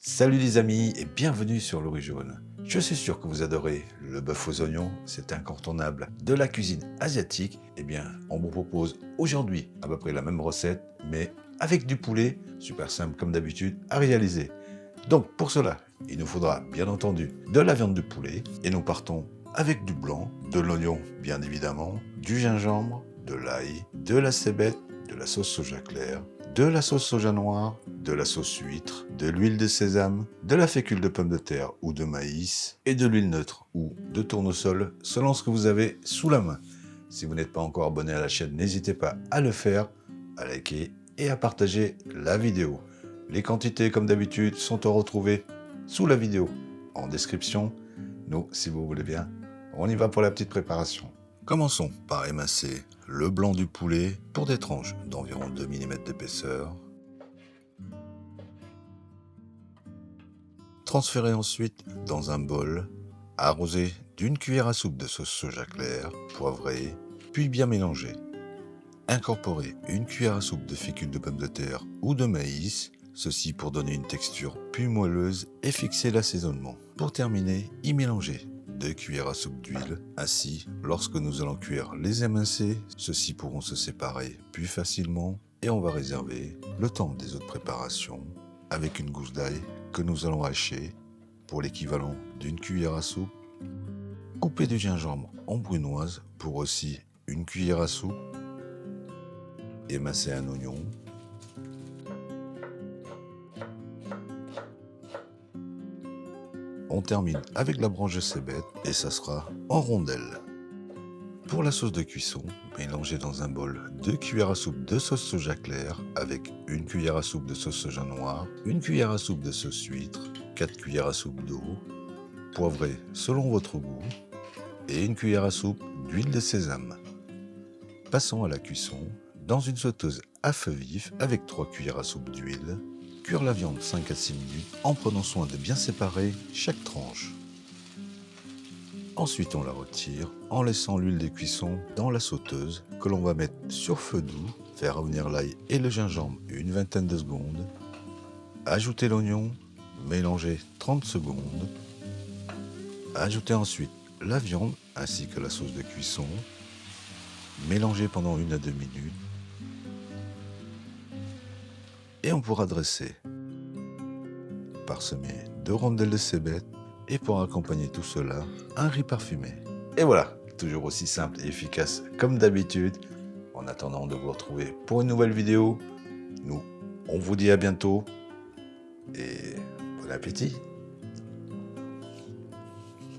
Salut les amis et bienvenue sur Le Riz Jaune. Je suis sûr que vous adorez le bœuf aux oignons, c'est incontournable de la cuisine asiatique. Eh bien, on vous propose aujourd'hui à peu près la même recette, mais avec du poulet, super simple comme d'habitude à réaliser. Donc pour cela, il nous faudra bien entendu de la viande de poulet et nous partons avec du blanc, de l'oignon bien évidemment, du gingembre, de l'ail, de la cébette, de la sauce soja claire, de la sauce soja noire, de la sauce huître, de l'huile de sésame, de la fécule de pomme de terre ou de maïs et de l'huile neutre ou de tournesol selon ce que vous avez sous la main. Si vous n'êtes pas encore abonné à la chaîne, n'hésitez pas à le faire, à liker et à partager la vidéo. Les quantités, comme d'habitude, sont à retrouver sous la vidéo en description. Nous, si vous voulez bien, on y va pour la petite préparation. Commençons par émincer le blanc du poulet pour des tranches d'environ 2 mm d'épaisseur. Transférez ensuite dans un bol, arrosé d'une cuillère à soupe de sauce soja claire, poivrée, puis bien mélangé. Incorporez une cuillère à soupe de fécule de pomme de terre ou de maïs, ceci pour donner une texture plus moelleuse et fixer l'assaisonnement. Pour terminer, y mélangez 2 cuillères à soupe d'huile. Ainsi, lorsque nous allons cuire les émincés, ceux-ci pourront se séparer plus facilement et on va réserver le temps des autres préparations avec une gousse d'ail que nous allons hacher pour l'équivalent d'une cuillère à soupe. Coupez du gingembre en brunoise pour aussi une cuillère à soupe. Émincer un oignon. On termine avec la branche de cébette et ça sera en rondelles. Pour la sauce de cuisson, mélangez dans un bol 2 cuillères à soupe de sauce soja claire avec une cuillère à soupe de sauce soja noire, une cuillère à soupe de sauce huître, 4 cuillères à soupe d'eau, poivrez selon votre goût et une cuillère à soupe d'huile de sésame. Passons à la cuisson dans une sauteuse à feu vif avec 3 cuillères à soupe d'huile. Cuire la viande 5 à 6 minutes en prenant soin de bien séparer chaque tranche. Ensuite, on la retire en laissant l'huile de cuisson dans la sauteuse que l'on va mettre sur feu doux, faire revenir l'ail et le gingembre une vingtaine de secondes. Ajouter l'oignon, mélanger 30 secondes. Ajouter ensuite la viande ainsi que la sauce de cuisson. Mélanger pendant 1 à 2 minutes. Et on pourra dresser, parsemer de rondelles de cébette et pour accompagner tout cela, un riz parfumé. Et voilà, toujours aussi simple et efficace comme d'habitude. En attendant de vous retrouver pour une nouvelle vidéo, nous, on vous dit à bientôt et bon appétit.